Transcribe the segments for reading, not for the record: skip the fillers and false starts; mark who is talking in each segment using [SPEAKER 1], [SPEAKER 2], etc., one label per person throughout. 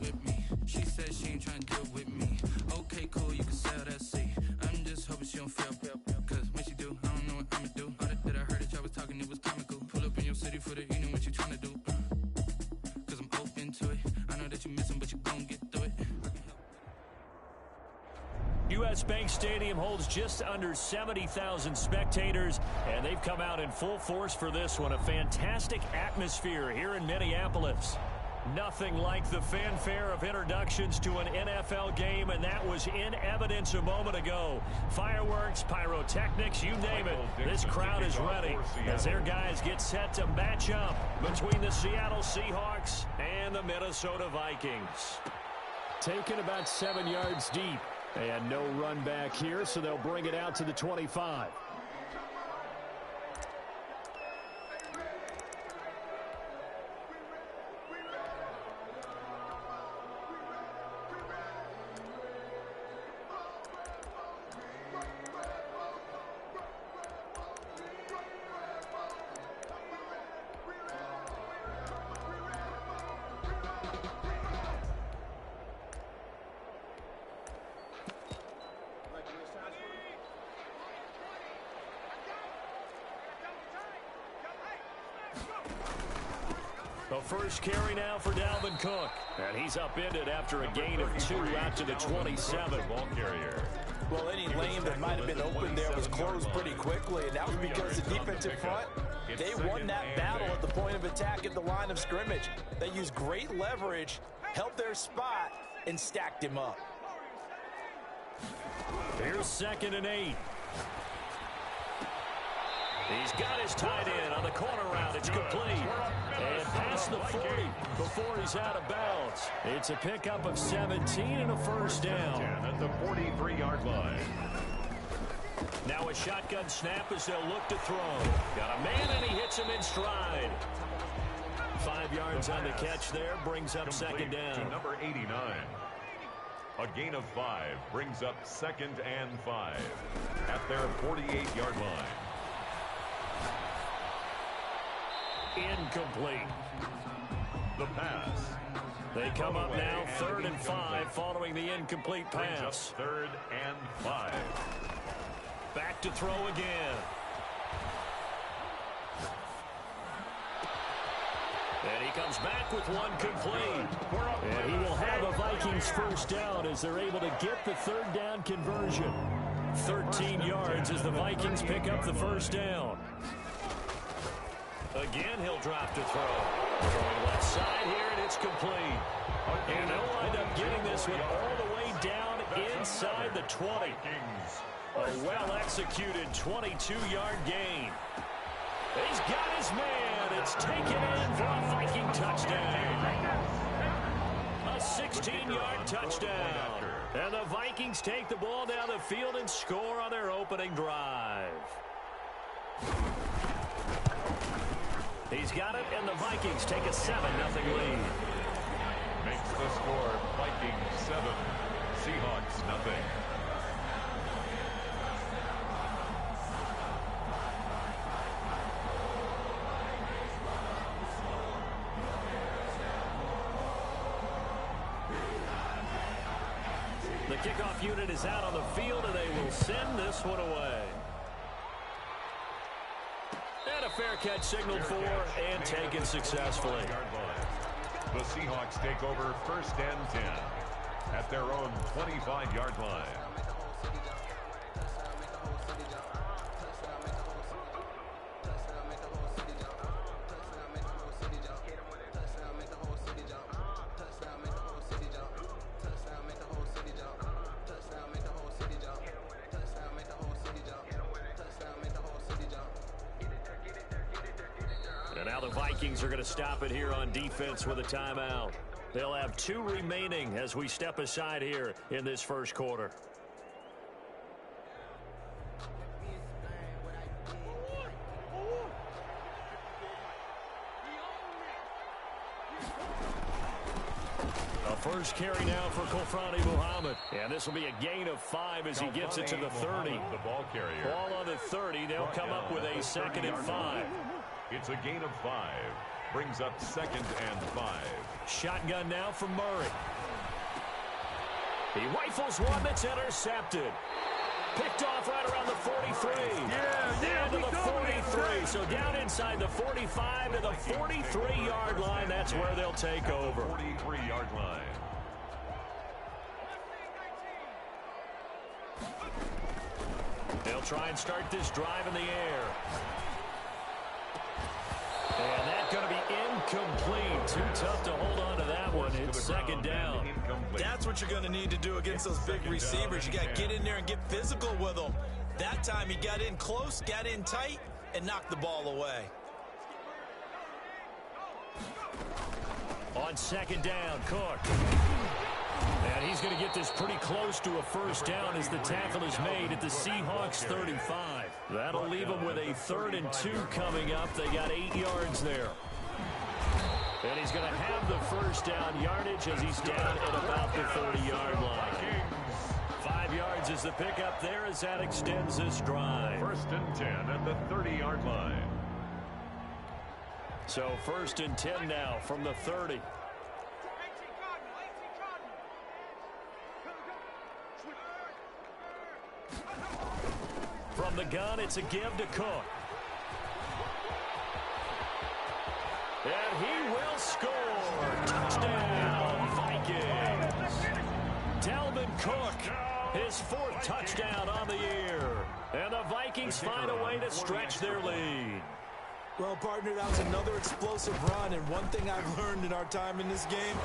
[SPEAKER 1] with me. She said she ain't trying to deal with me. Okay, cool, you can sell that seat. I'm just hoping she don't fail. Cause when she do, I don't know what I'ma do. All that I heard that y'all was talking, it was comical. Pull up in your city for the evening, what you trying to do? Cause I'm open to it. I know that you missing, but you gon' get through it.
[SPEAKER 2] U.S. Bank Stadium holds just under 70,000 spectators, and they've come out in full force for this one. A fantastic atmosphere here in Minneapolis. Nothing like the fanfare of introductions to an NFL game, and that was in evidence a moment ago. Fireworks, pyrotechnics, you name it. This crowd is ready as their guys get set to match up between the Seattle Seahawks and the Minnesota Vikings. Taken about 7 yards deep. And no run back here, so they'll bring it out to the 25. The first carry now for Dalvin Cook. And he's upended after a gain of 2 out to the 27.
[SPEAKER 3] Ball carrier.
[SPEAKER 4] Well, any lane that might have been open there was closed pretty quickly, and that was because the defensive front, they won that battle at the point of attack at the line of scrimmage. They used great leverage, held their spot, and stacked him up.
[SPEAKER 2] Here's 2nd and 8. He's got his tight end on the corner route. It's complete. And past the 40 before he's out of bounds. It's a pickup of 17 and a first down.
[SPEAKER 3] At the 43-yard line.
[SPEAKER 2] Now a shotgun snap as they'll look to throw. Got a man and he hits him in stride. 5 yards on the catch there. Brings up second down.
[SPEAKER 3] To number 89. A gain of 5 brings up 2nd and 5 at their 48-yard line.
[SPEAKER 2] Incomplete.
[SPEAKER 3] The pass.
[SPEAKER 2] They come up now 3rd and 5 following the incomplete pass.
[SPEAKER 3] 3rd and 5.
[SPEAKER 2] Back to throw again. And he comes back with one complete. And he will have a Vikings first down as they're able to get the 3rd down conversion. 13 yards as the Vikings pick up the first down. Again, he'll drop to throw. Throwing left side here, and it's complete. And they'll wind up getting this one all the way down inside the 20. A well-executed 22-yard gain. He's got his man. It's taken in for a Viking touchdown. A 16-yard touchdown. And the Vikings take the ball down the field and score on their opening drive. He's got it, and the Vikings take a 7-0 lead.
[SPEAKER 3] Makes the score Vikings 7, Seahawks nothing.
[SPEAKER 2] The kickoff unit is out on the field, and they will send this one away. And a fair catch signaled for and taken successfully.
[SPEAKER 3] The Seahawks take over 1st and 10 at their own 25-yard line.
[SPEAKER 2] And now the Vikings are going to stop it here on defense with a timeout. They'll have 2 remaining as we step aside here in this first quarter. A first carry now for Kofrani Muhammad. And this will be a gain of 5 as he gets it to the 30.
[SPEAKER 3] The ball carrier.
[SPEAKER 2] Ball on the 30. They'll come up with a 2nd and 5.
[SPEAKER 3] It's a gain of 5. brings up 2nd and 5.
[SPEAKER 2] Shotgun now from Murray. He rifles one that's intercepted. Picked off right around the 43. Down to the 43. So down inside the 45 to the 43-yard line. That's where they'll take over.
[SPEAKER 3] 43-yard line.
[SPEAKER 2] They'll try and start this drive in the air. And that's going to be incomplete. Too tough to hold on to that one. It's 2nd down.
[SPEAKER 4] That's what you're going to need to do against those big receivers. You got to get in there and get physical with them. That time he got in close, got in tight, and knocked the ball away.
[SPEAKER 2] On 2nd down, Cook. And he's going to get this pretty close to a first down as the tackle is made at the Seahawks 35. That'll leave them with a 3rd and 2 coming up. They got 8 yards there. And he's going to have the first down yardage as he's down at about the 30-yard line. 5 yards is the pickup there as that extends this drive.
[SPEAKER 3] 1st and 10 at the 30-yard line.
[SPEAKER 2] So 1st and 10 now from the 30. From the gun, it's a give to Cook. And he will score. Touchdown, Vikings. Dalvin Cook, his 4th touchdown on the year. And the Vikings find a way to stretch their lead.
[SPEAKER 4] Well, partner, that was another explosive run, and one thing I've learned in our time in this game,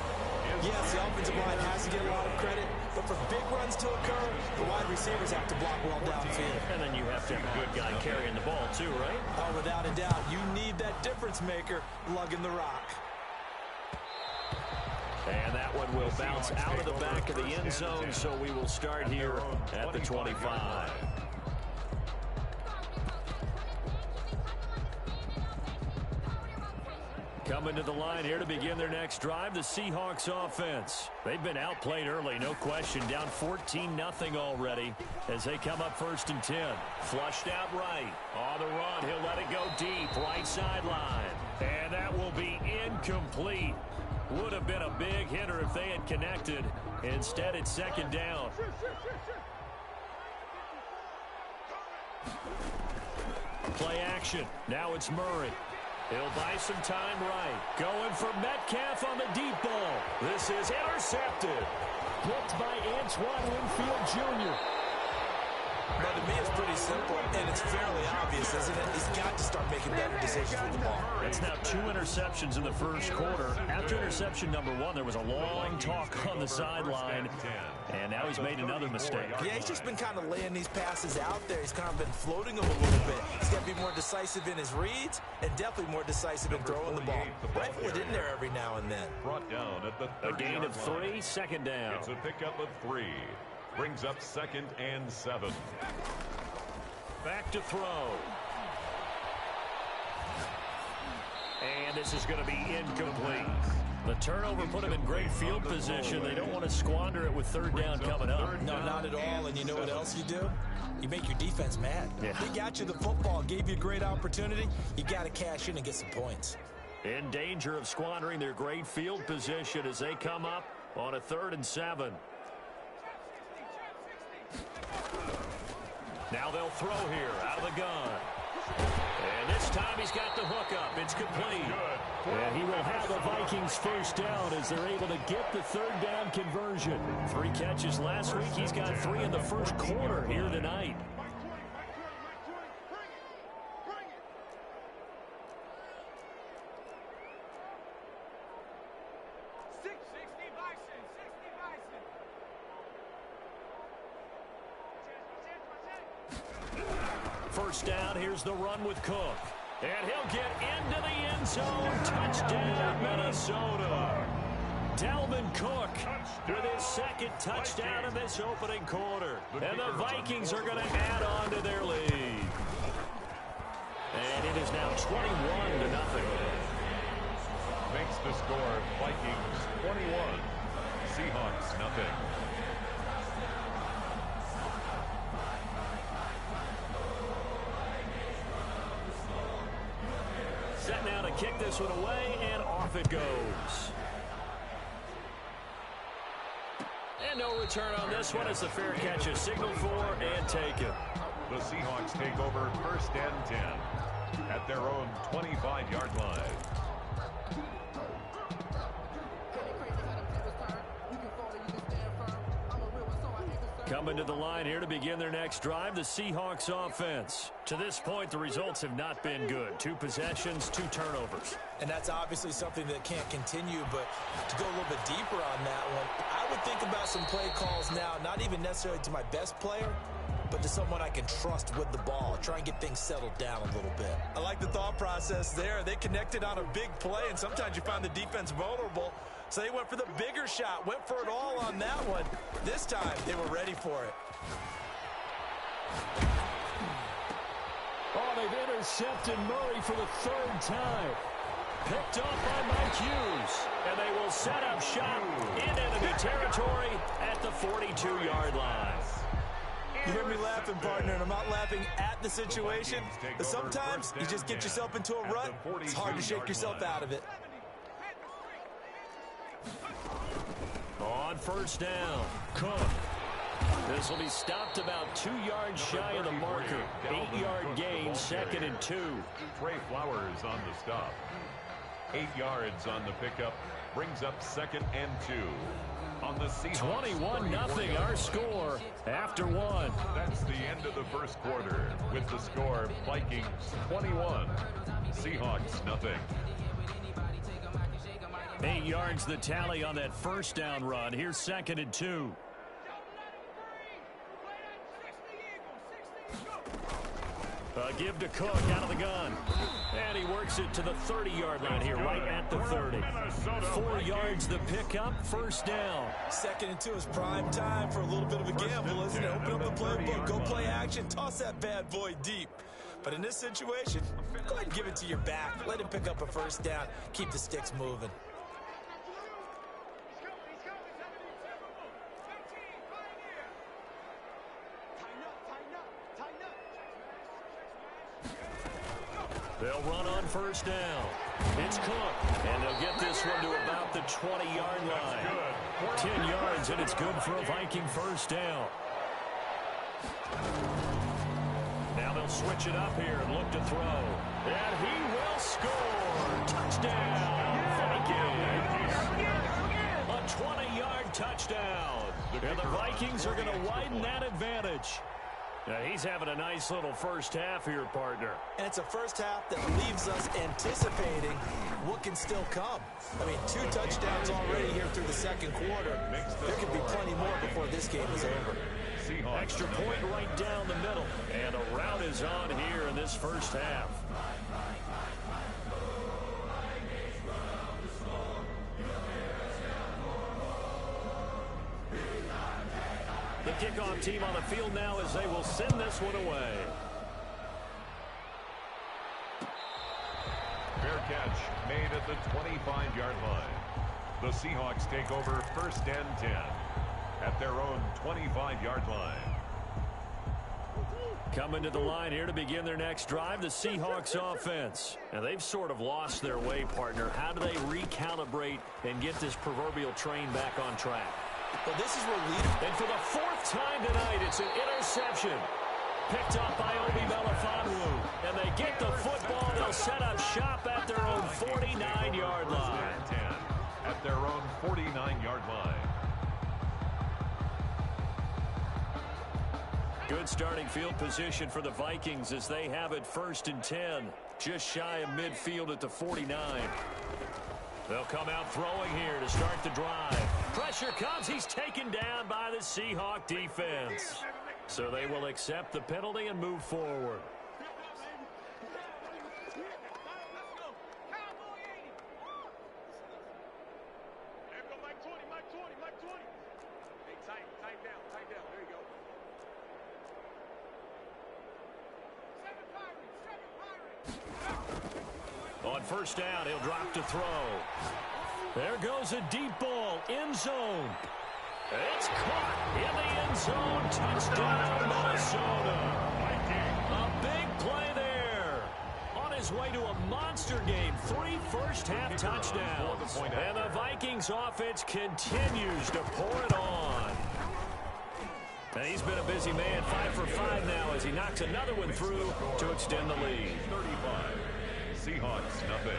[SPEAKER 4] yes, the offensive line has to get a lot of credit, but for big runs to occur, the wide receivers have to block well downfield.
[SPEAKER 2] And then you have to have a good guy carrying the ball too, right?
[SPEAKER 4] Oh, without a doubt. You need that difference maker lugging the rock.
[SPEAKER 2] And that one will bounce out of the back of the end zone, so we will start here at the 25. Coming to the line here to begin their next drive, the Seahawks offense. They've been outplayed early, no question. Down 14-0 already as they come up 1st and 10. Flushed out right. On the run, he'll let it go deep. Right sideline. And that will be incomplete. Would have been a big hitter if they had connected. Instead, it's 2nd down. Play action. Now it's Murray. He'll buy some time right. Going for Metcalf on the deep ball. This is intercepted. Picked by Antoine Winfield Jr.
[SPEAKER 4] But to me, it's pretty simple, and it's fairly obvious, isn't it? He's got to start making better decisions with the ball.
[SPEAKER 2] It's now 2 interceptions in the first quarter. After interception number 1, there was a long talk on the sideline, and now he's made another mistake.
[SPEAKER 4] Yeah, he's just been kind of laying these passes out there. He's kind of been floating them a little bit. He's got to be more decisive in his reads and definitely more decisive in throwing the ball. Rifle it in there every now and then.
[SPEAKER 3] Brought down at the
[SPEAKER 2] A gain of 3, 2nd down.
[SPEAKER 3] It's a pickup of 3. Brings up 2nd and 7.
[SPEAKER 2] Back to throw. And this is going to be incomplete. The turnover put him in great field position. They don't want to squander it with 3rd down coming up.
[SPEAKER 4] No, not at all. And you know what else you do? You make your defense mad.
[SPEAKER 2] Yeah.
[SPEAKER 4] They got you the football, gave you a great opportunity. You got to cash in and get some points.
[SPEAKER 2] In danger of squandering their great field position as they come up on a 3rd and 7. Now they'll throw here out of the gun. And this time he's got the hookup. It's complete. And he will have the Vikings first down as they're able to get the 3rd down conversion. 3 catches last week. He's got 3 in the first quarter here tonight. First down, here's the run with Cook. And he'll get into the end zone. Touchdown, Minnesota. Dalvin Cook with his 2nd touchdown in this opening quarter. And the Vikings are going to add on to their lead. And it is now 21-0.
[SPEAKER 3] Makes the score Vikings 21, Seahawks nothing.
[SPEAKER 2] Set now to kick this one away, and off it goes. And no return on this one as the fair catch is signaled for and taken.
[SPEAKER 3] The Seahawks take over 1st and 10 at their own 25-yard line.
[SPEAKER 2] Coming to the line here to begin their next drive, the Seahawks offense. To this point, the results have not been good. 2 possessions, 2 turnovers.
[SPEAKER 4] And that's obviously something that can't continue, but to go a little bit deeper on that one, I would think about some play calls now, not even necessarily to my best player, but to someone I can trust with the ball. Try and get things settled down a little bit. I like the thought process there. They connected on a big play, and sometimes you find the defense vulnerable. So they went for the bigger shot, went for it all on that one. This time, they were ready for it.
[SPEAKER 2] Oh, they've intercepted Murray for the 3rd time. Picked up by Mike Hughes. And they will set up shop in enemy territory at the 42-yard line.
[SPEAKER 4] You hear me laughing, partner, and I'm not laughing at the situation. But sometimes you just get yourself into a rut. It's hard to shake yourself out of it.
[SPEAKER 2] On 1st down, Cook. This will be stopped about 2 yards shy of the marker. 8-yard gain, 2nd and 2.
[SPEAKER 3] Trey Flowers on the stop. 8 yards on the pickup. Brings up 2nd and 2. On the Seahawks.
[SPEAKER 2] 21-0 our score after 1.
[SPEAKER 3] That's the end of the 1st quarter with the score Vikings 21, Seahawks nothing.
[SPEAKER 2] 8 yards the tally on that 1st down run. Here's 2nd and 2. Give to Cook out of the gun. And he works it to the 30-yard line here, right at the 30. 4 yards the pickup, 1st down.
[SPEAKER 4] 2nd and 2 is prime time for a little bit of a gamble, isn't it? Open up the playbook, go play action, toss that bad boy deep. But in this situation, go ahead and give it to your back. Let him pick up a 1st down, keep the sticks moving.
[SPEAKER 2] They'll run on 1st down. It's Cook, and they'll get this one to about the 20-yard line. 10 yards, and it's good for a Viking 1st down. Now they'll switch it up here and look to throw. And he will score. Touchdown, Vikings. A 20-yard touchdown. And the Vikings are going to widen that advantage. Now he's having a nice little 1st half here, partner.
[SPEAKER 4] And it's a 1st half that leaves us anticipating what can still come. I mean, 2 touchdowns already here through the 2nd quarter. There could be plenty more before this game is over.
[SPEAKER 2] Extra point right down the middle. And a rout is on here in this 1st half. The kickoff team on the field now as they will send this one away.
[SPEAKER 3] Fair catch made at the 25-yard line. The Seahawks take over 1st and 10 at their own 25-yard line.
[SPEAKER 2] Coming to the line here to begin their next drive, the Seahawks offense. And they've sort of lost their way, partner. How do they recalibrate and get this proverbial train back on track?
[SPEAKER 4] Well, this is where leaders...
[SPEAKER 2] And for the 4th time tonight, it's an interception. Picked up by Obi Melifonwu. And they get the football. They'll set up shop at their own 49-yard line.
[SPEAKER 3] At their own 49-yard line.
[SPEAKER 2] Good starting field position for the Vikings as they have it 1st and 10. Just shy of midfield at the 49. They'll come out throwing here to start the drive. Pressure comes. He's taken down by the Seahawk defense. So they will accept the penalty and move forward. On 1st down, he'll drop to throw. There goes a deep ball, end zone. It's caught in the end zone. Touchdown, Minnesota. A big play there. On his his way to a monster game. 3 first-half touchdowns. And the Vikings offense continues to pour it on. And he's been a busy man, 5 for 5 now as he knocks another one through to extend the lead.
[SPEAKER 3] 35. Seahawks, nothing.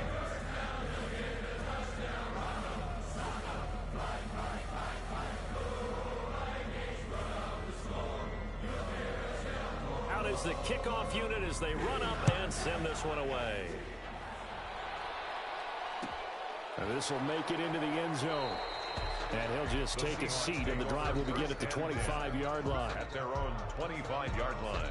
[SPEAKER 2] Out is the kickoff unit as they run up and send this one away. And this will make it into the end zone. And he'll just take a seat, and the drive will begin at the 25-yard line.
[SPEAKER 3] At their own 25-yard line.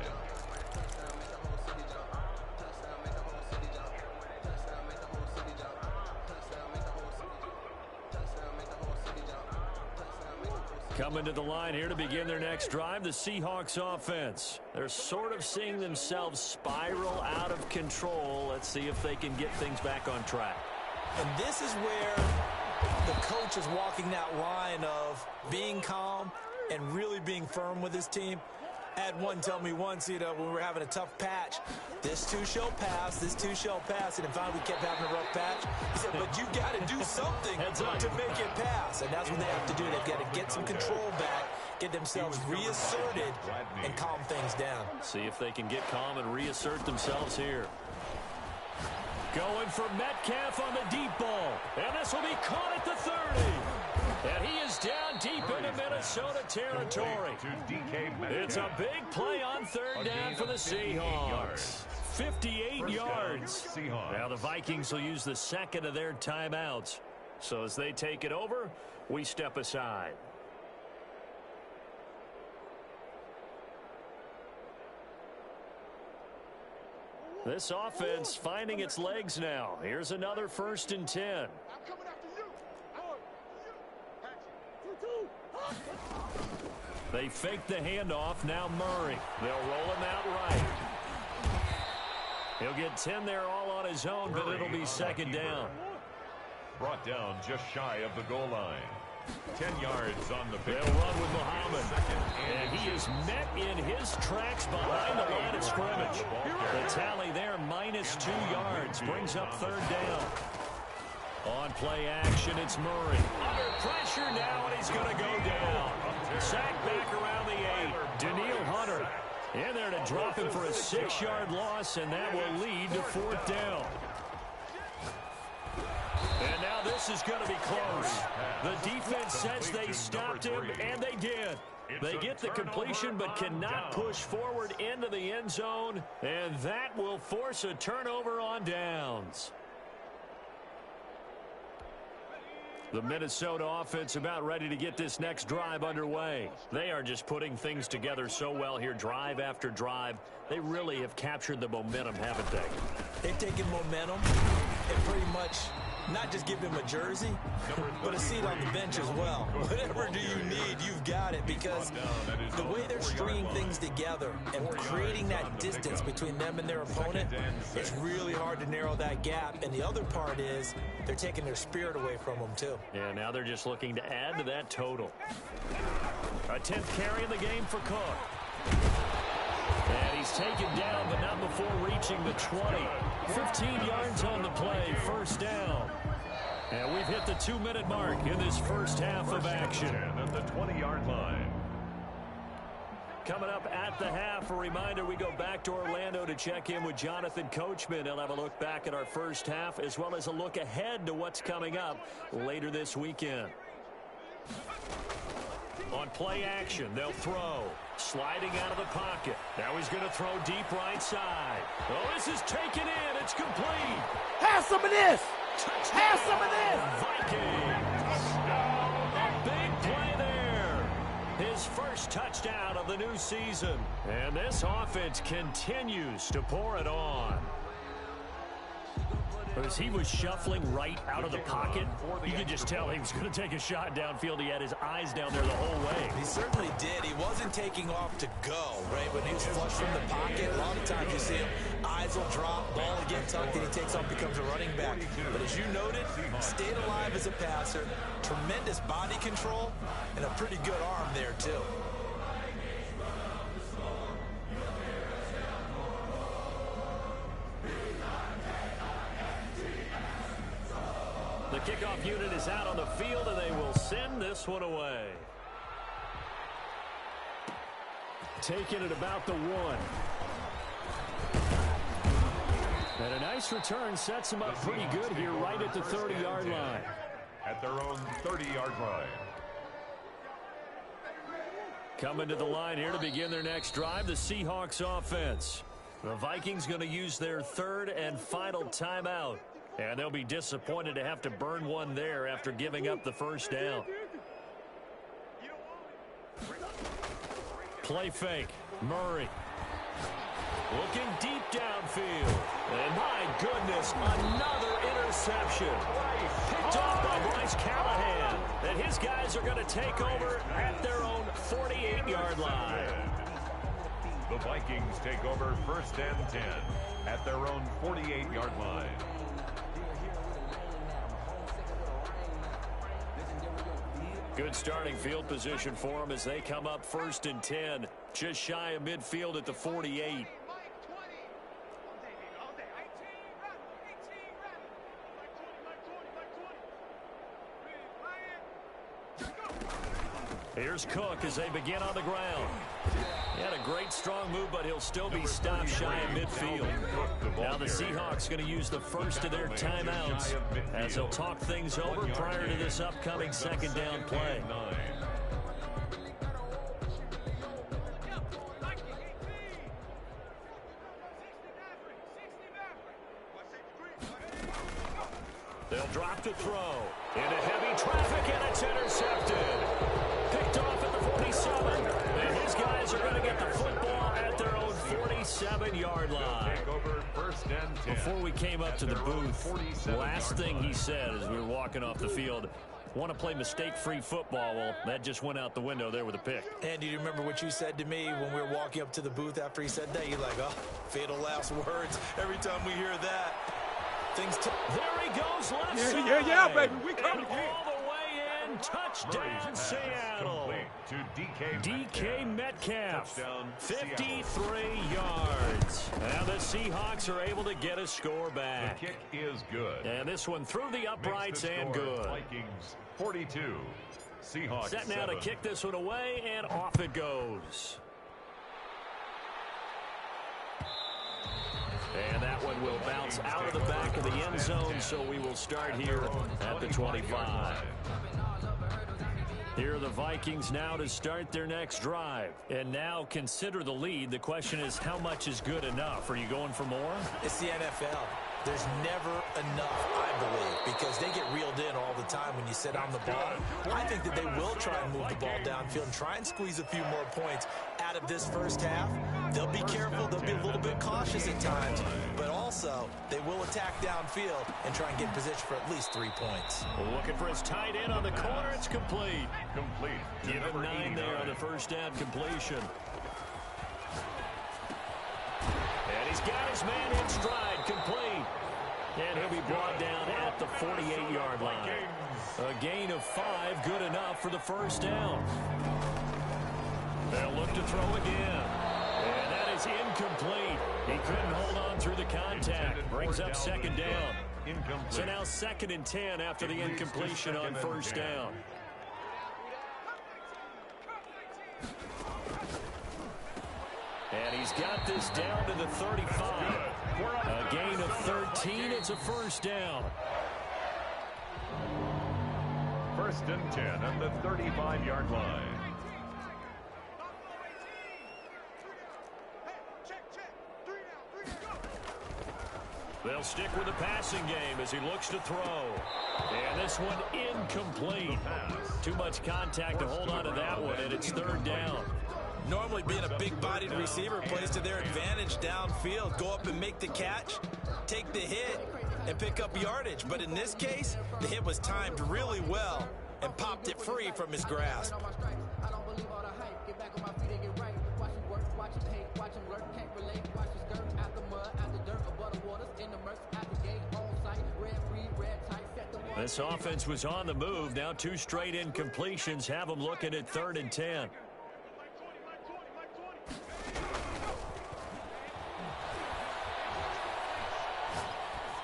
[SPEAKER 2] Coming to the line here to begin their next drive, the Seahawks offense. They're sort of seeing themselves spiral out of control. Let's see if they can get things back on track.
[SPEAKER 4] And this is where the coach is walking that line of being calm and really being firm with his team. I had one tell me once, when we were having a tough patch, this too shall pass, this too shall pass, and finally we kept having a rough patch. He said, but you got to do something to make it pass, and that's what they have to do. They've got to get some control back, get themselves reasserted, and calm things down.
[SPEAKER 2] See if they can get calm and reassert themselves here. Going for Metcalf on the deep ball, and this will be caught at the 30. And he is down deep into Minnesota territory. It's a big play on third down for the Seahawks. 58 yards. Now the Vikings will use the second of their timeouts. So as they take it over, we step aside. This offense finding its legs now. Here's another 1st and 10. They fake the handoff. Now Murray. They'll roll him out right. He'll get 10 there all on his own, but it'll be second down.
[SPEAKER 3] Brought down just shy of the goal line. 10 yards on the pick.
[SPEAKER 2] They'll run with Muhammad. And he is met in his tracks behind the line of scrimmage. The tally there, -2 yards. Brings up third down. On play action, it's Murray. Under pressure now, and he's going to go down. Sacked back around the 8. Daniil Hunter in there to drop him for a 6-yard loss, and that will lead to 4th down. And now this is going to be close. The defense says they stopped him, and they did. They get the completion but cannot push forward into the end zone, and that will force a turnover on downs. The Minnesota offense about ready to get this next drive underway. They are just putting things together so well here, drive after drive. They really have captured the momentum, haven't they?
[SPEAKER 4] They've taken momentum and pretty much not just give him a jersey, but a seat on the bench as well. Whatever do you need, you've got it, because the way they're stringing things together and creating that distance between them and their opponent, it's really hard to narrow that gap. And the other part is they're taking their spirit away from them, too.
[SPEAKER 2] Yeah, now they're just looking to add to that total. A 10th carry in the game for Cook. And he's taken down, but not before reaching the 20. 15 yards on the play, 1st down. And we've hit the 2-minute mark in this first half of action.
[SPEAKER 3] At the 20-yard line.
[SPEAKER 2] Coming up at the half, a reminder, we go back to Orlando to check in with Jonathan Coachman. He'll have a look back at our first half, as well as a look ahead to what's coming up later this weekend. On play action, they'll throw. Sliding out of the pocket. Now he's going to throw deep right side. Oh, this is taken in. It's complete.
[SPEAKER 5] Have some of this.
[SPEAKER 2] Touchdown.
[SPEAKER 5] Have some of this.
[SPEAKER 2] Vikings. A big play there. His first touchdown of the new season. And this offense continues to pour it on. As he was shuffling right out of the pocket, you could just tell he was going to take a shot downfield. He had his eyes down there the whole way.
[SPEAKER 4] He certainly did. He wasn't taking off to go, right? When he was flush from the pocket, a lot of times you see him, eyes will drop, ball will get tucked, and he takes off, becomes a running back. But as you noted, stayed alive as a passer, tremendous body control, and a pretty good arm there, too.
[SPEAKER 2] kickoff unit is out on the field, and they will send this one away. Taking it about the 1. And a nice return sets them up pretty good here right at the 30-yard line.
[SPEAKER 3] At their own 30-yard line.
[SPEAKER 2] Coming to the line here to begin their next drive, the Seahawks offense. The Vikings going to use their third and final timeout. And they'll be disappointed to have to burn one there after giving up the first down. Play fake. Murray. Looking deep downfield. And my goodness, another interception. Picked off by Bryce Callahan. And his guys are going to take over at their own 48-yard line.
[SPEAKER 3] The Vikings take over 1st and 10 at their own 48-yard line.
[SPEAKER 2] Good starting field position for them as they come up 1st and 10. Just shy of midfield at the 48. Here's Cook as they begin on the ground. He had a great strong move, but he'll still be stopped shy of midfield. Now the Seahawks going to use the first of their timeouts as they'll talk things over prior to this upcoming second down play. They'll drop to throw. Into heavy traffic, and it's intercepted. Picked off at the 47. And his guys are going to get the football at their own 47-yard line. Before we came up to the booth, last thing he said as we were walking off the field, want to play mistake-free football. Well, that just went out the window there with a pick.
[SPEAKER 4] And do you remember what you said to me when we were walking up to the booth after he said that? You're like, oh, fatal last words. Every time we hear that.
[SPEAKER 2] There he goes, left side.
[SPEAKER 5] Yeah, baby. We coming
[SPEAKER 2] all the way in. Touchdown, Seattle.
[SPEAKER 3] To
[SPEAKER 2] DK Metcalf, 53 yards. Now the Seahawks are able to get a score back.
[SPEAKER 3] The kick is good.
[SPEAKER 2] And this one through the uprights and good.
[SPEAKER 3] Vikings 42. Seahawks
[SPEAKER 2] Set now
[SPEAKER 3] 7.
[SPEAKER 2] to kick this one away, and off it goes. And that one will bounce out of the back of the end zone, so we will start here at the 25. Here are the Vikings now to start their next drive. And now consider the lead. The question is, how much is good enough? Are you going for more?
[SPEAKER 4] It's the NFL. There's never enough, I believe, because they get reeled in all the time when you sit on the ball. I think that they will try and move the ball downfield and try and squeeze a few more points out of this first half. They'll be careful. They'll be a little bit cautious at times, but also they will attack downfield and try and get in position for at least 3 points.
[SPEAKER 2] Looking for his tight end on the corner. It's complete. Give him 9 there on the first down completion. And he's got his man in stride, complete. And he'll be brought down at the 48-yard line. A gain of 5, good enough for the first down. They'll look to throw again. And that is incomplete. He couldn't hold on through the contact. Brings up second down. So now 2nd and 10 after the incompletion on first down. And he's got this down to the 35. A gain of 13. It's a first down.
[SPEAKER 3] 1st and 10 at the 35-yard line.
[SPEAKER 2] They'll stick with the passing game as he looks to throw. And this one incomplete. Too much contact to hold on to that one, and it's 3rd down.
[SPEAKER 4] Normally being a big-bodied receiver plays to their advantage downfield. Go up and make the catch, take the hit, and pick up yardage. But in this case, the hit was timed really well and popped it free from his grasp.
[SPEAKER 2] This offense was on the move. Now 2 straight incompletions have them looking at 3rd and 10.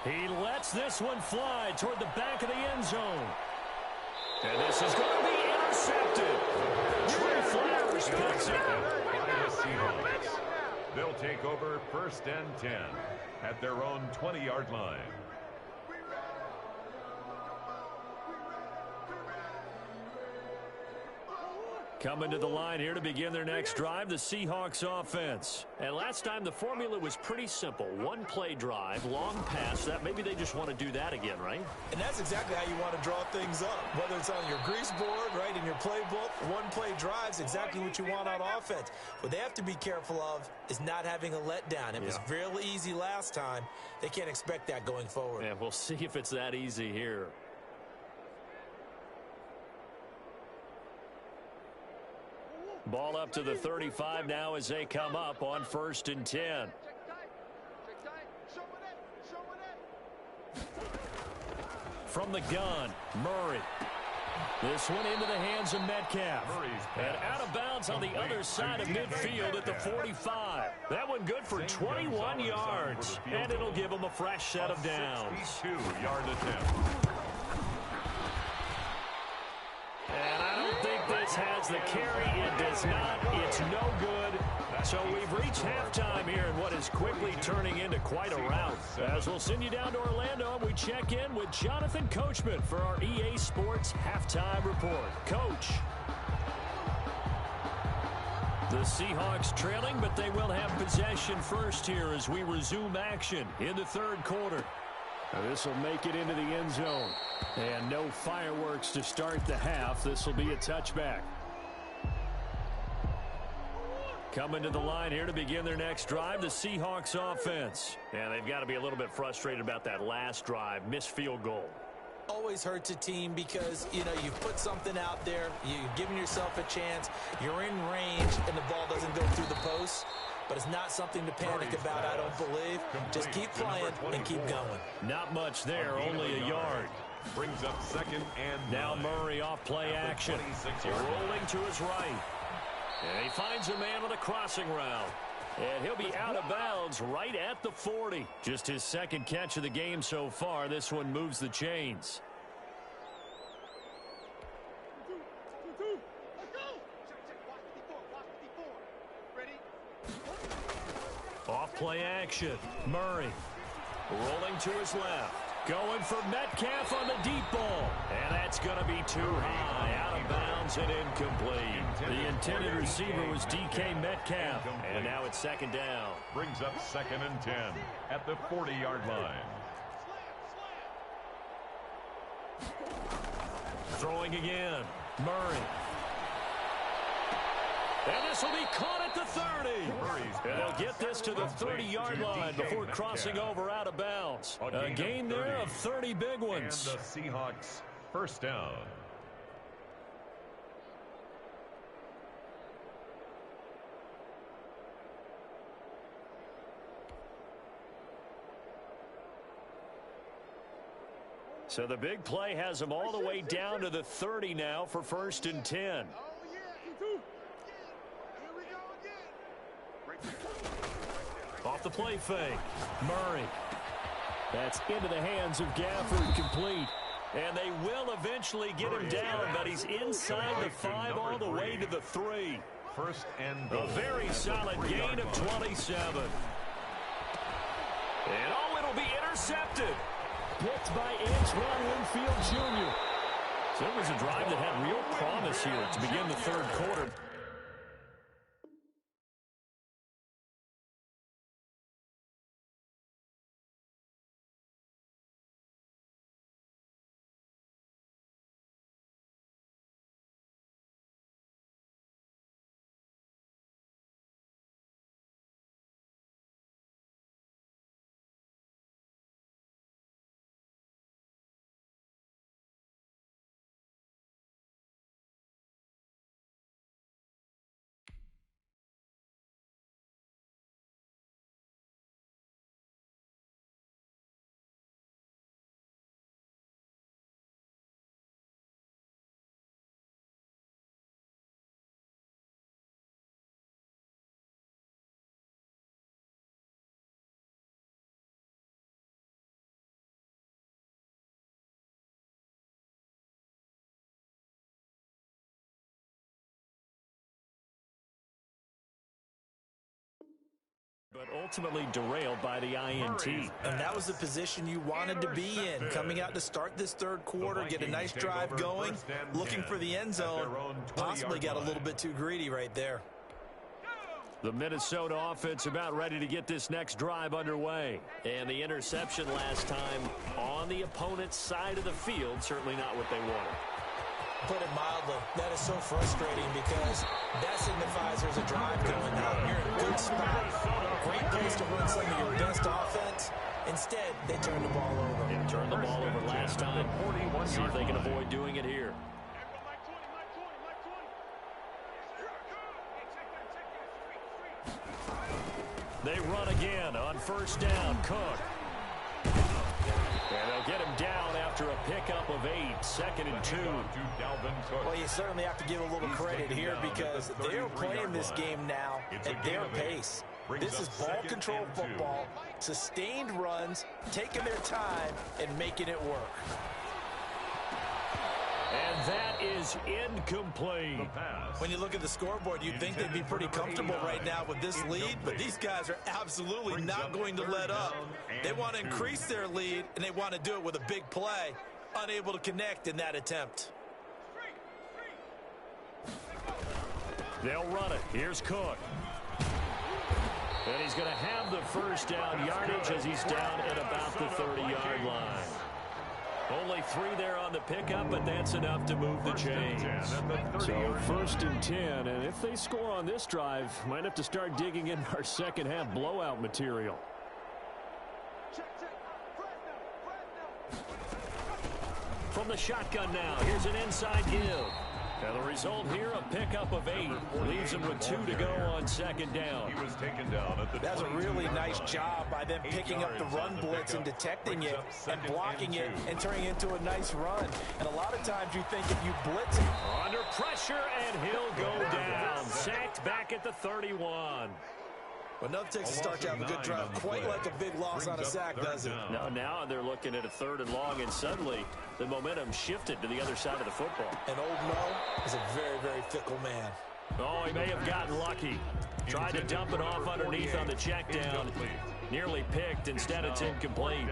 [SPEAKER 2] He lets this one fly toward the back of the end zone. And this is going to be intercepted. Trey Flowers picks it up.
[SPEAKER 3] By the Seahawks. They'll take over 1st and 10 at their own 20-yard line.
[SPEAKER 2] Coming to the line here to begin their next drive, the Seahawks offense. And last time the formula was pretty simple. One play drive, long pass. That maybe they just want to do that again, right?
[SPEAKER 4] And that's exactly how you want to draw things up. Whether it's on your grease board, right, in your playbook, one play drive's exactly what you want on offense. What they have to be careful of is not having a letdown. It was real easy last time. They can't expect that going forward.
[SPEAKER 2] And we'll see if it's that easy here. Ball up to the 35 now as they come up on 1st and 10. From the gun, Murray. This one into the hands of Metcalf. And out of bounds on the other side of midfield at the 45. That one good for 21 yards. And it'll give them a fresh set of downs.
[SPEAKER 3] 62-yard attempt.
[SPEAKER 2] And I don't think this has the carry. It does not. It's no good. So we've reached halftime here in what is quickly turning into quite a rout. As we'll send you down to Orlando, we check in with Jonathan Coachman for our EA Sports Halftime Report. Coach. The Seahawks trailing, but they will have possession first here as we resume action in the third quarter. This will make it into the end zone. And no fireworks to start the half. This will be a touchback. Coming to the line here to begin their next drive, the Seahawks offense. And they've got to be a little bit frustrated about that last drive, missed field goal.
[SPEAKER 4] Always hurts a team because, you know, you've put something out there, you've given yourself a chance, you're in range, and the ball doesn't go through the post. But it's not something to panic about, I don't believe. Just keep playing and keep going.
[SPEAKER 2] Not much there, only a yard.
[SPEAKER 3] Brings up 2nd and 9.
[SPEAKER 2] Now Murray off play action. Rolling to his right. And he finds a man on a crossing route. And he'll be out of bounds right at the 40. Just his second catch of the game so far. This one moves the chains. Off play action. Murray rolling to his left. Going for Metcalf on the deep ball. And that's going to be too high. Out of bounds and incomplete. The intended receiver was DK Metcalf. And now it's 2nd down.
[SPEAKER 3] Brings up 2nd and 10 at the 40-yard line.
[SPEAKER 2] Throwing again. Murray. And this will be caught at the 30. And they'll get this to the 30-yard line before crossing over out of bounds. A gain there of 30 big ones.
[SPEAKER 3] And the Seahawks first down.
[SPEAKER 2] So the big play has them all the way down to the 30 now for 1st and 10. Off the play fake. Murray. That's into the hands of Gafford, complete. And they will eventually get him down, but he's inside the 5 all the way to the 3.
[SPEAKER 3] 1st and
[SPEAKER 2] A very solid gain of 27. And oh, it'll be intercepted. Picked by Antoine Winfield Jr. So it was a drive that had real promise here to begin the third quarter. But ultimately derailed by the INT.
[SPEAKER 4] And that was the position you wanted to be in. Coming out to start this third quarter, get a nice drive going, looking for the end zone. Possibly got a little bit too greedy right there.
[SPEAKER 2] The Minnesota offense about ready to get this next drive underway. And the interception last time on the opponent's side of the field, certainly not what they wanted.
[SPEAKER 4] Put it mildly, that is so frustrating because that signifies there's a drive going on. You're in a good spot, great place to run some of your best offense. Instead, they turn the ball over.
[SPEAKER 2] Yeah, turned the ball over last time. See if they can avoid doing it here. They run again on first down. Cook. And they'll get him down after a pickup of 8, 2nd and 2.
[SPEAKER 4] Well, you certainly have to give a little credit here because they're playing this game now at their pace. This is ball control football, sustained runs, taking their time, and making it work.
[SPEAKER 2] And that is incomplete.
[SPEAKER 4] When you look at the scoreboard, you'd think they'd be pretty comfortable right now with this lead, but these guys are absolutely not going to let up. They want to increase their lead, and they want to do it with a big play. Unable to connect in that attempt.
[SPEAKER 2] They'll run it. Here's Cook. And he's going to have the first down yardage as he's down at about the 30-yard line. Only 3 there on the pickup, but that's enough to move the chains. So 1st and 10, and if they score on this drive, might have to start digging in our second half blowout material. From the shotgun now, here's an inside give. And the result here, a pickup of 8. Leaves him with 2 to go on 2nd down.
[SPEAKER 3] He was taken down at the
[SPEAKER 4] That's a really nice job by them picking up the run blitz and detecting it and blocking it and turning it into a nice run. And a lot of times you think if you blitz it.
[SPEAKER 2] Under pressure, and he'll go down. Sacked back at the 31.
[SPEAKER 4] But another Texas start to have a good drive. Quite like a big loss on a sack, does it?
[SPEAKER 2] No, now they're looking at a 3rd and long, and suddenly the momentum shifted to the other side of the football.
[SPEAKER 4] And Old Mo is a very, very fickle man.
[SPEAKER 2] Oh, he may have gotten lucky. Tried to dump it off underneath on the check down. Nearly picked. Instead, it's incomplete.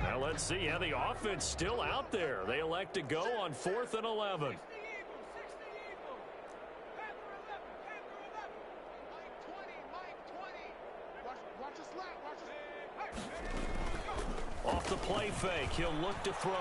[SPEAKER 2] Now let's see how the offense still out there. They elect to go on 4th and 11. Off the play fake, he'll look to throw.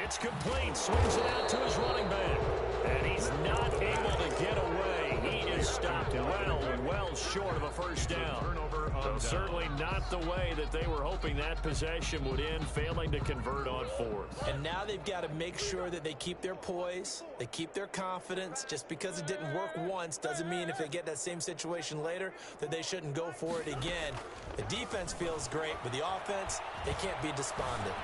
[SPEAKER 2] It's complete. Swings it out to his running back. And he's not able to get away. He is stopped well short of a first down. So certainly not the way that they were hoping that possession would end, failing to convert on 4th.
[SPEAKER 4] And now they've got to make sure that they keep their poise, they keep their confidence. Just because it didn't work once doesn't mean if they get that same situation later that they shouldn't go for it again. The defense feels great, but the offense, they can't be despondent.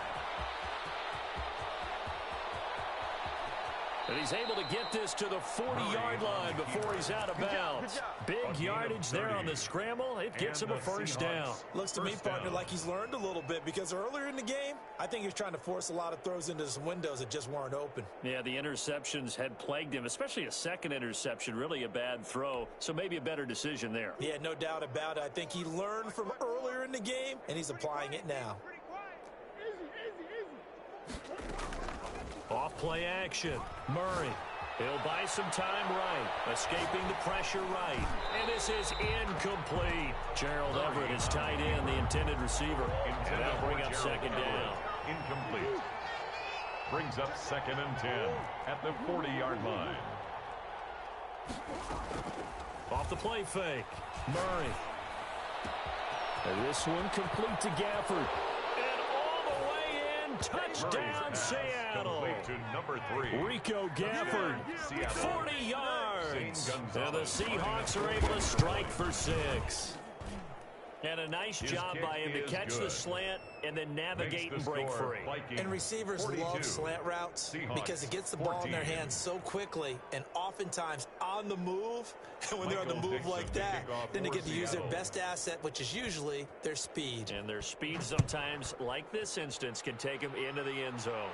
[SPEAKER 2] And he's able to get this to the 40-yard line before he's out of bounds. Big yardage there on the scramble. It gets him a first down.
[SPEAKER 4] Looks to me, partner, like he's learned a little bit because earlier in the game, I think he was trying to force a lot of throws into some windows that just weren't open.
[SPEAKER 2] Yeah, the interceptions had plagued him, especially a second interception, really a bad throw. So maybe a better decision there.
[SPEAKER 4] Yeah, no doubt about it. I think he learned from earlier in the game, and he's applying it now.
[SPEAKER 2] Off play action. Murray. He'll buy some time right. Escaping the pressure right. And this is incomplete. Gerald Everett is tight end, the intended receiver. And that'll bring up 2nd down.
[SPEAKER 3] Incomplete. Brings up 2nd and 10 at the 40-yard line.
[SPEAKER 2] Off the play fake. Murray. And this one complete to Gafford. Touchdown, Seattle.
[SPEAKER 3] To number 3.
[SPEAKER 2] Rico Gafford, 40 yards. And the Seahawks are able to strike for 6. And a nice job by him to catch the slant and then navigate and break free.
[SPEAKER 4] And receivers love slant routes because it gets the ball in their hands so quickly and oftentimes on the move. And when they're on the move like that, then they get to use their best asset, which is usually their speed.
[SPEAKER 2] And their speed sometimes, like this instance, can take them into the end zone.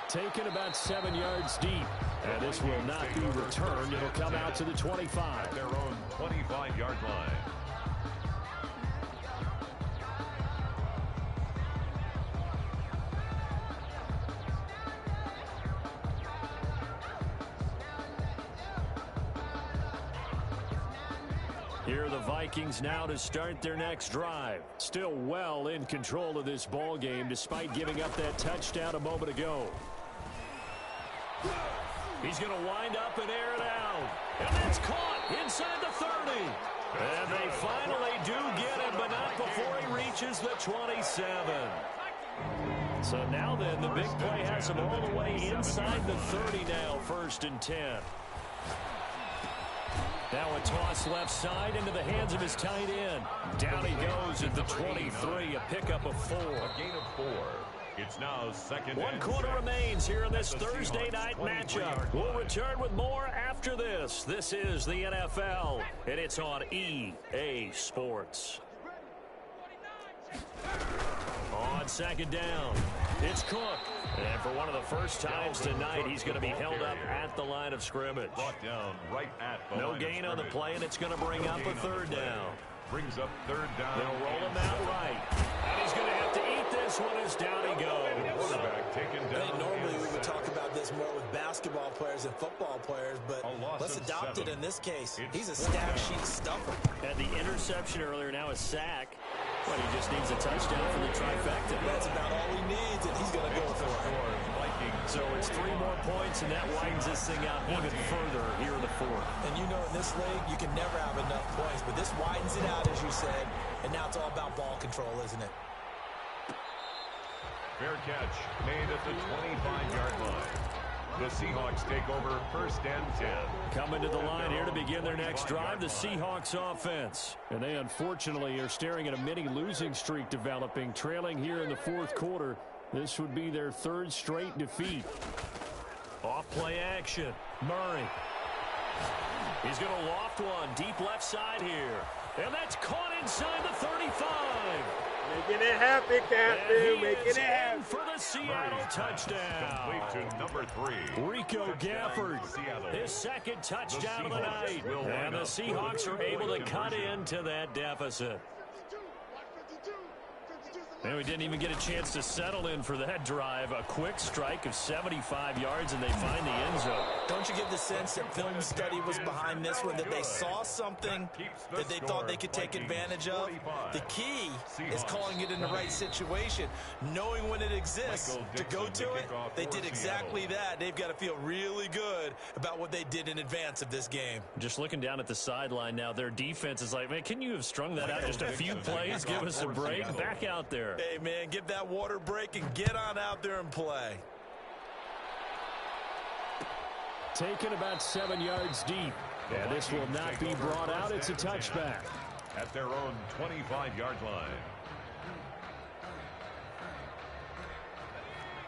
[SPEAKER 2] Taken about 7 yards deep. And this will not be returned. It'll come out to the 25.
[SPEAKER 3] Their own 25-yard line.
[SPEAKER 2] Here are the Vikings now to start their next drive. Still well in control of this ball game despite giving up that touchdown a moment ago. He's going to wind up and air it out. And that's caught inside the 30. And they finally do get it, but not before he reaches the 27. So now then, the big play has him all the way inside the 30 now, 1st and 10. Now a toss left side into the hands of his tight end. Down he goes at the 23, a pickup of 4.
[SPEAKER 3] A gain of 4. It's now 2nd and
[SPEAKER 2] 1 quarter remains here in this Thursday night matchup. We'll return with more after this. This is the NFL, and it's on EA Sports. On 2nd down, it's Cook. And for one of the first times tonight, he's going to be held up at the line of scrimmage.
[SPEAKER 3] Brought down right at the
[SPEAKER 2] No
[SPEAKER 3] line
[SPEAKER 2] gain
[SPEAKER 3] of
[SPEAKER 2] on the
[SPEAKER 3] scrimmage.
[SPEAKER 2] play, and it's going to bring up a 3rd down.
[SPEAKER 3] Brings up 3rd down.
[SPEAKER 2] They'll roll him out right. And he's going to have to eat this one as down he goes.
[SPEAKER 3] Quarterback taken
[SPEAKER 4] I
[SPEAKER 3] down.
[SPEAKER 4] think normally we would talk about this more with basketball players and football players, but
[SPEAKER 3] A loss
[SPEAKER 4] let's
[SPEAKER 3] of
[SPEAKER 4] adopt
[SPEAKER 3] 7.
[SPEAKER 4] it in this case.
[SPEAKER 3] It's
[SPEAKER 4] He's a stat sheet stuffer.
[SPEAKER 2] Had the interception earlier, now a sack. But he just needs a touchdown for the trifecta.
[SPEAKER 4] That's about all he needs, and he's going to go for it.
[SPEAKER 2] So it's 3 more points, and that widens this thing out even further here in the 4th.
[SPEAKER 4] And you know in this league, you can never have enough points, but this widens it out, as you said, and now it's all about ball control, isn't it?
[SPEAKER 3] Fair catch made at the 25-yard line. The Seahawks take over 1st and 10.
[SPEAKER 2] Coming to the line here to begin their next drive, the Seahawks offense. And they unfortunately are staring at a mini losing streak developing, trailing here in the 4th quarter. This would be their 3rd straight defeat. Off play action. Murray. He's going to loft one deep left side here. And that's caught inside the 35.
[SPEAKER 5] Making it happen, Captain. Making it happen.
[SPEAKER 2] For the Seattle touchdown.
[SPEAKER 3] Complete to number 3.
[SPEAKER 2] Rico Gafford, his 2nd touchdown of the night. And the Seahawks are able to cut into that deficit. And we didn't even get a chance to settle in for that drive. A quick strike of 75 yards, and they find the end zone.
[SPEAKER 4] Don't you get the sense that film study was behind this one, that they saw something that they thought they could take advantage of? The key is calling it in the right situation, knowing when it exists to go to it. They did exactly that. They've got to feel really good about what they did in advance of this game.
[SPEAKER 2] Just looking down at the sideline now, their defense is like, man, can you have strung that out just a few plays? Give us a break. Back out there.
[SPEAKER 4] Hey, man, give that water break and get on out there and play.
[SPEAKER 2] Taken about 7 yards deep. And this will not be brought out. It's a touchback.
[SPEAKER 3] At their own 25-yard line.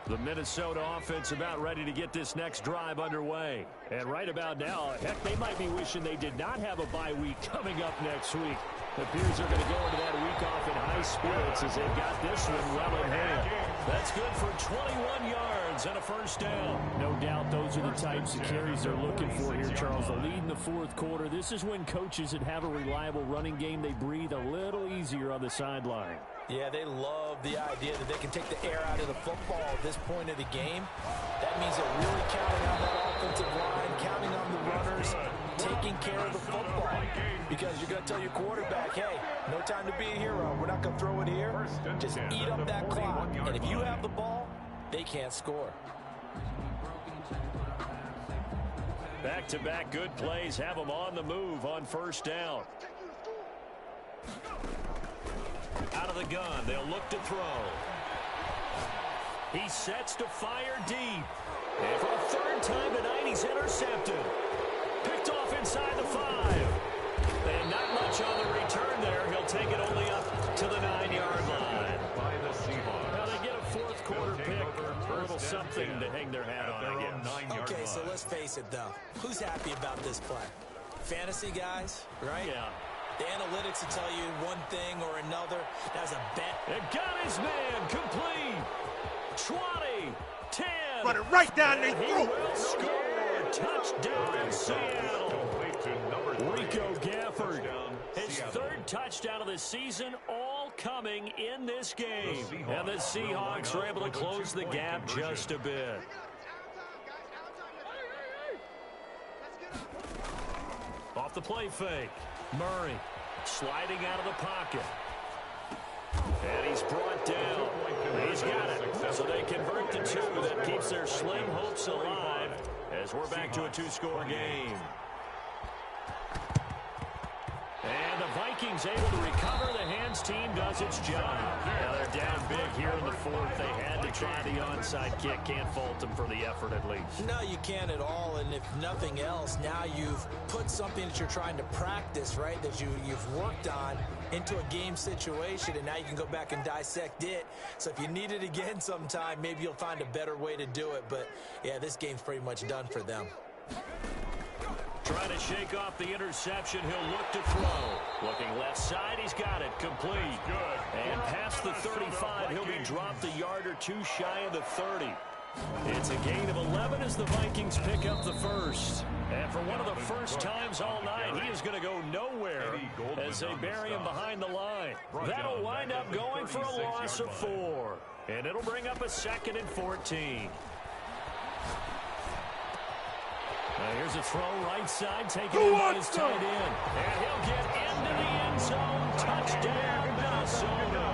[SPEAKER 2] The Minnesota offense about ready to get this next drive underway. And right about now, heck, they might be wishing they did not have a bye week coming up next week. It appears they're going to go into that week off in high spirits as they've got this one well in hand. That's good for 21 yards and a 1st down. No doubt those are the types of carries they're looking for here, Charles. The lead in the 4th quarter. This is when coaches that have a reliable running game, they breathe a little easier on the sideline.
[SPEAKER 4] Yeah, they love the idea that they can take the air out of the football at this point of the game. That means they're really counting on that offensive line, counting on the runners, taking care of the football. Because you're going to tell your quarterback, hey, no time to be a hero. We're not going to throw it here. Just eat up that clock. And if you have the ball, they can't score.
[SPEAKER 2] Back-to-back good plays have them on the move on 1st down. Out of the gun, they'll look to throw. He sets to fire deep. And for the 3rd time tonight, he's intercepted. Picked off inside the 5. And not much on the return there. He'll take it only up to the 9-yard line.
[SPEAKER 3] By the Seahawks.
[SPEAKER 2] Now they get a 4th quarter pick. A little something to hang their hat on, I guess.
[SPEAKER 4] Okay, so let's face it, though. Who's happy about this play? Fantasy guys, right?
[SPEAKER 2] Yeah.
[SPEAKER 4] The analytics will tell you one thing or another. That's a bet.
[SPEAKER 2] It got his man complete. 20, 10, again.
[SPEAKER 5] Run it right down their
[SPEAKER 2] He
[SPEAKER 5] throat.
[SPEAKER 2] will score. Touchdown, Seattle. Rico Gafford, his third touchdown of the season, all coming in this game. And the Seahawks are able to close the gap just a bit. Off the play fake, Murray sliding out of the pocket. And he's brought down. He's got it. So they convert to two. That keeps their slim hopes alive as we're back to a two-score game. And the Vikings able to recover. The hands team does its job. Now they're down big here in the fourth. They had to try the onside kick. Can't fault them for the effort at least.
[SPEAKER 4] No, you can't at all. And if nothing else, now you've put something that you're trying to practice, right, that you've worked on into a game situation, and now you can go back and dissect it. So if you need it again sometime, maybe you'll find a better way to do it. But, yeah, this game's pretty much done for them.
[SPEAKER 2] Trying to shake off the interception. He'll look to throw. Looking left side. He's got it. Complete. And past the 35, he'll be dropped a yard or two shy of the 30. It's a gain of 11 as the Vikings pick up the first. And for one of the first times all night, he is going to go nowhere as they bury him behind the line. That'll wind up going for a loss of 4. And it'll bring up a 2nd and 14. Here's a throw right side, taken in by his tight end. And he'll get into the end zone. Touchdown, Minnesota.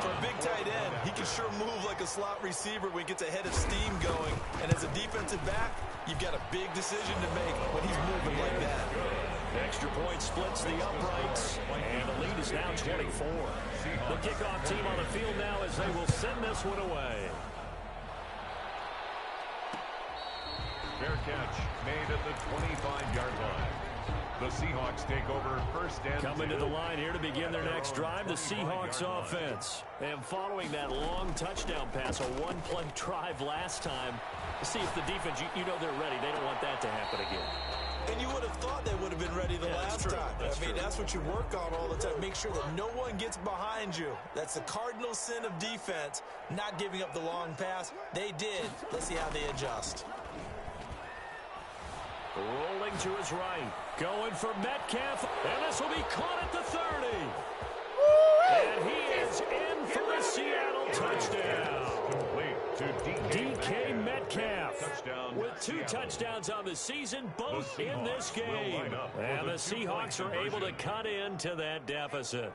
[SPEAKER 4] For a big tight end, he can sure move like a slot receiver when he gets a head of steam going. And as a defensive back, you've got a big decision to make when he's moving like that.
[SPEAKER 2] Extra point splits the uprights, and the lead is now 24. The kickoff team on the field now as they will send this one away.
[SPEAKER 3] Fair catch made at the 25-yard line. The Seahawks take over first and
[SPEAKER 2] Coming to the line here to begin their next drive, the Seahawks offense. And following that long touchdown pass, a one-play drive last time, see if the defense, you know they're ready. They don't want that to happen again.
[SPEAKER 4] And you would have thought they would have been ready the last time. That's what you work on all the time. Make sure that no one gets behind you. That's the cardinal sin of defense, not giving up the long pass. They did. Let's see how they adjust.
[SPEAKER 2] Rolling to his right. Going for Metcalf. And this will be caught at the 30. And he is in for the Seattle touchdown. DK Metcalf with 2 touchdowns on the season, both in this game. And the Seahawks are able to cut into that deficit.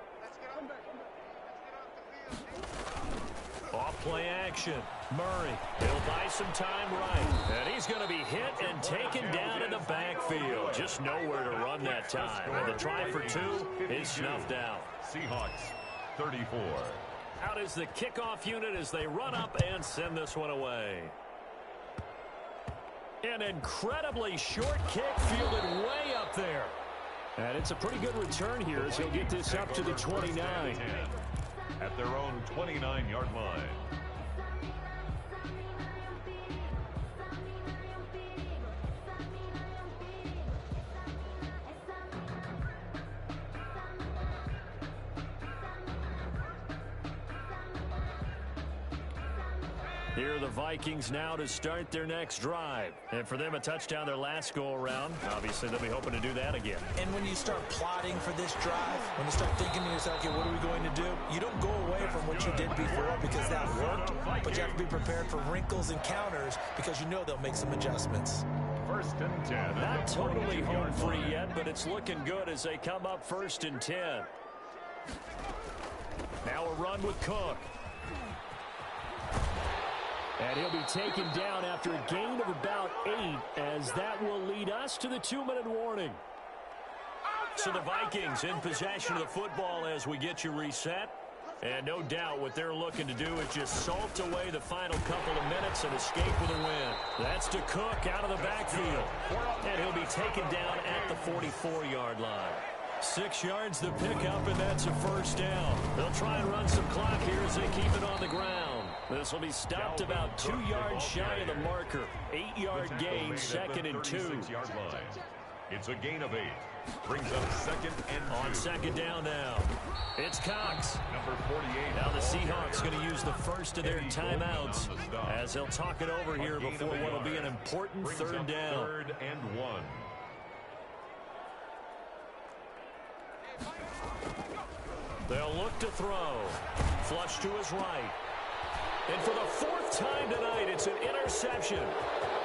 [SPEAKER 2] Off play action. Murray, he'll buy some time right. And he's going to be hit and taken down in the backfield. Just nowhere to run that time. And the try for 2 is snuffed out.
[SPEAKER 3] Seahawks 34.
[SPEAKER 2] Out is the kickoff unit as they run up and send this one away. An incredibly short kick fielded way up there. And it's a pretty good return here as he'll get this up to the 29.
[SPEAKER 3] At their own 29-yard line.
[SPEAKER 2] Here are the Vikings now to start their next drive. And for them, a touchdown their last go-around. Obviously, they'll be hoping to do that again.
[SPEAKER 4] And when you start plotting for this drive, when you start thinking to yourself, okay, what are we going to do? You don't go away from what you did before because that worked, but you have to be prepared for wrinkles and counters because you know they'll make some adjustments.
[SPEAKER 3] First and 10.
[SPEAKER 2] Not totally home free yet, but it's looking good as they come up 1st and 10. Now a run with Cook. And he'll be taken down after a gain of about 8, as that will lead us to the 2-minute warning. So the Vikings in possession of the football as we get you reset. And no doubt what they're looking to do is just salt away the final couple of minutes and escape with a win. That's to Cook out of the backfield. And he'll be taken down at the 44-yard line. 6 yards the pickup, and that's a first down. They'll try and run some clock here as they keep it on the ground. This will be stopped about 2 yards shy of the marker. 8-yard gain, 2nd and 2.
[SPEAKER 3] It's a gain of 8. Brings up 2nd and 2.
[SPEAKER 2] On 2nd down now. It's Cox.
[SPEAKER 3] Number 48.
[SPEAKER 2] Now the Seahawks going to use the first of their timeouts as they'll talk it over here before what will be an important 3rd down.
[SPEAKER 3] 3rd and 1.
[SPEAKER 2] They'll look to throw. Flush to his right. And for the 4th time tonight, it's an interception.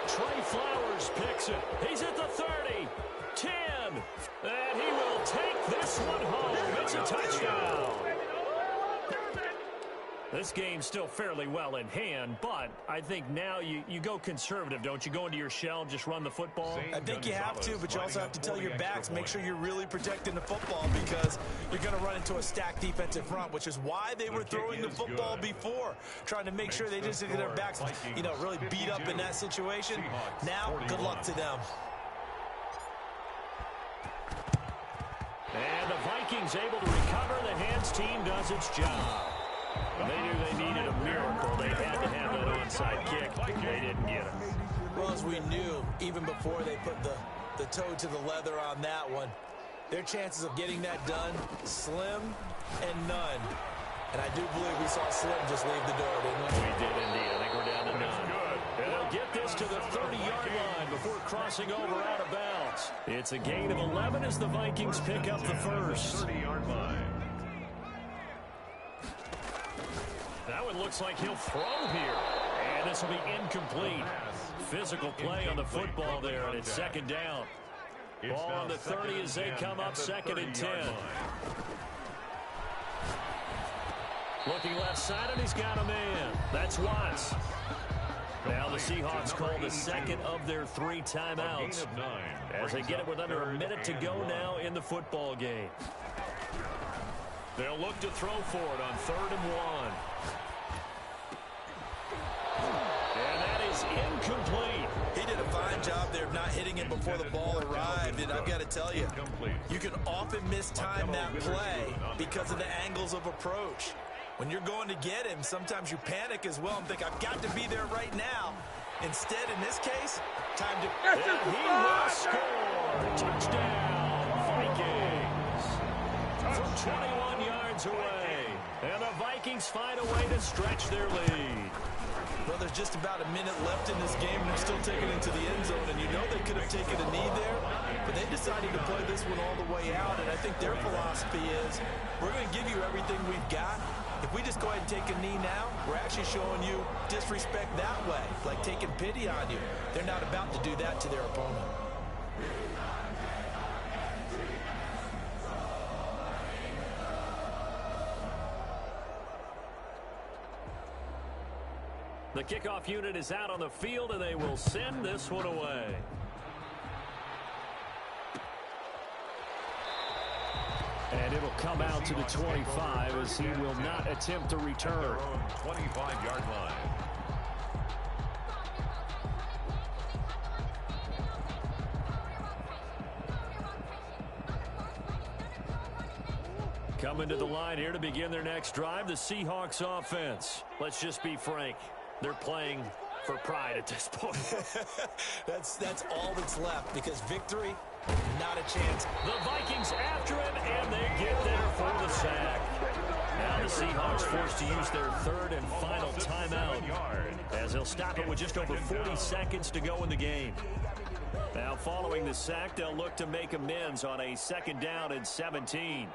[SPEAKER 2] Trey Flowers picks it. He's at the 30, 10, and he will take this one home. It's a touchdown. This game's still fairly well in hand, but I think now you go conservative, don't you? Go into your shell, just run the football.
[SPEAKER 4] I think you have to, but you also have to tell your backs, make sure you're really protecting the football because you're going to run into a stacked defensive front, which is why they were throwing the football before, trying to make sure they just get their backs, really beat up in that situation. Now, good luck to them.
[SPEAKER 2] And the Vikings able to recover. The hands team does its job. They knew they needed a miracle. They had to have that onside kick. They didn't get it.
[SPEAKER 4] Well, as we knew, even before they put the toe to the leather on that one, their chances of getting that done, slim and none. And I do believe we saw Slim just leave the door, didn't we?
[SPEAKER 2] We did indeed. I think we're down to none. And they'll get this to the 30-yard line before crossing over out of bounds. It's a gain of 11 as the Vikings pick up the first.
[SPEAKER 3] 30-yard line.
[SPEAKER 2] That one looks like he'll throw here. And this will be incomplete. Physical play on the football there, and it's 2nd down. Ball on the 30 as they come up 2nd and 10. Looking left side, and he's got a man. That's Watts. Now the Seahawks call the 2nd of their 3 timeouts as they get it with under a minute to go now in the football game. They'll look to throw for it on 3rd and 1. And that is incomplete.
[SPEAKER 4] He did a fine job there of not hitting it before the ball arrived. And I've got to tell you, you can often mistime that play because of the angles of approach. When you're going to get him, sometimes you panic as well and think, I've got to be there right now. Instead, in this case, time to...
[SPEAKER 2] And he will score. Touchdown, Vikings. From 21 yards away. And the Vikings find a way to stretch their lead.
[SPEAKER 4] Well, there's just about a minute left in this game, and they're still taking it into the end zone. And you know they could have taken a knee there, but they decided to play this one all the way out. And I think their philosophy is, we're going to give you everything we've got. If we just go ahead and take a knee now, we're actually showing you disrespect that way, like taking pity on you. They're not about to do that to their opponent.
[SPEAKER 2] The kickoff unit is out on the field, and they will send this one away. And it'll come out to the 25 as he will not attempt to return.
[SPEAKER 3] 25-yard line.
[SPEAKER 2] Coming to the line here to begin their next drive, the Seahawks offense. Let's just be frank. They're playing for pride at this point.
[SPEAKER 4] That's all that's left because victory, not a chance.
[SPEAKER 2] The Vikings after him, and they get there for the sack. Now the Seahawks forced to use their 3rd and final timeout as they'll stop it with just over 40 seconds to go in the game. Now following the sack, they'll look to make amends on a 2nd down and 17.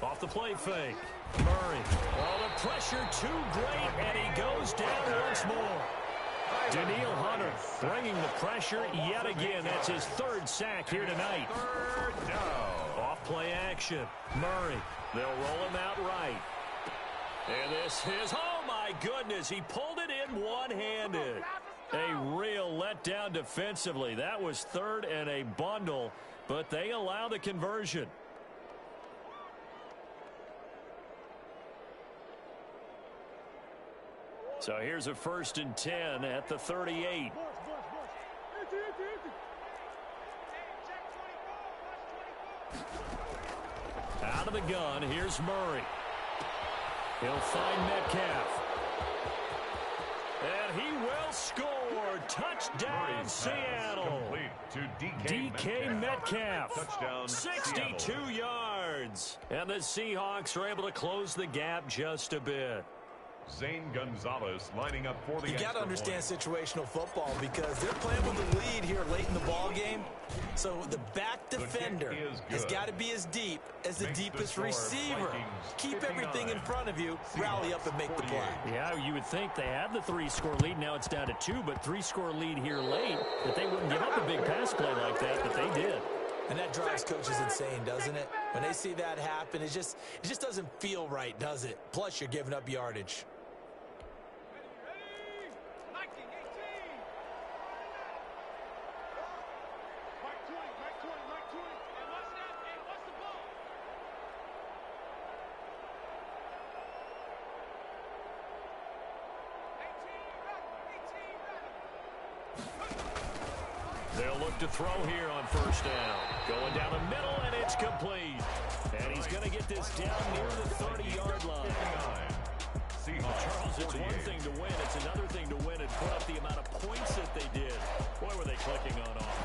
[SPEAKER 2] Off the play fake. Murray. Oh, the pressure too great, and he goes down once more. Daniil Hunter bringing the pressure yet again. That's his 3rd sack here tonight.
[SPEAKER 3] 3rd down.
[SPEAKER 2] Off play action. Murray. They'll roll him out right. And this is, oh my goodness, he pulled it in one-handed. A real letdown defensively. That was 3rd and a bundle, but they allow the conversion. So here's a 1st and 10 at the 38. Out of the gun, here's Murray. He'll find Metcalf. And he will score. Touchdown, Seattle.
[SPEAKER 3] To
[SPEAKER 2] DK Metcalf.
[SPEAKER 3] Touchdown,
[SPEAKER 2] 62
[SPEAKER 3] Seattle.
[SPEAKER 2] yards. And the Seahawks are able to close the gap just a bit.
[SPEAKER 3] Zane Gonzalez lining up for the
[SPEAKER 4] You got to understand
[SPEAKER 3] point.
[SPEAKER 4] situational football because they're playing with the lead here late in the ball game. So the back defender has got to be as deep as the deepest receiver. Keep everything in front of you, rally up and make the play.
[SPEAKER 2] Yeah, you would think they had the 3-score lead. Now it's down to 2, but 3-score lead here late, that they wouldn't give up a big pass play like that, but they did.
[SPEAKER 4] And that drives coaches insane, doesn't it? When they see that happen, it just doesn't feel right, does it? Plus, you're giving up yardage.
[SPEAKER 2] They'll look to throw here on first down. Going down the middle, and it's complete. And he's going to get this down near the 30-yard line. Charles, it's one thing to win. It's another thing to win and put up the amount of points that they did. Boy, were they clicking on offense.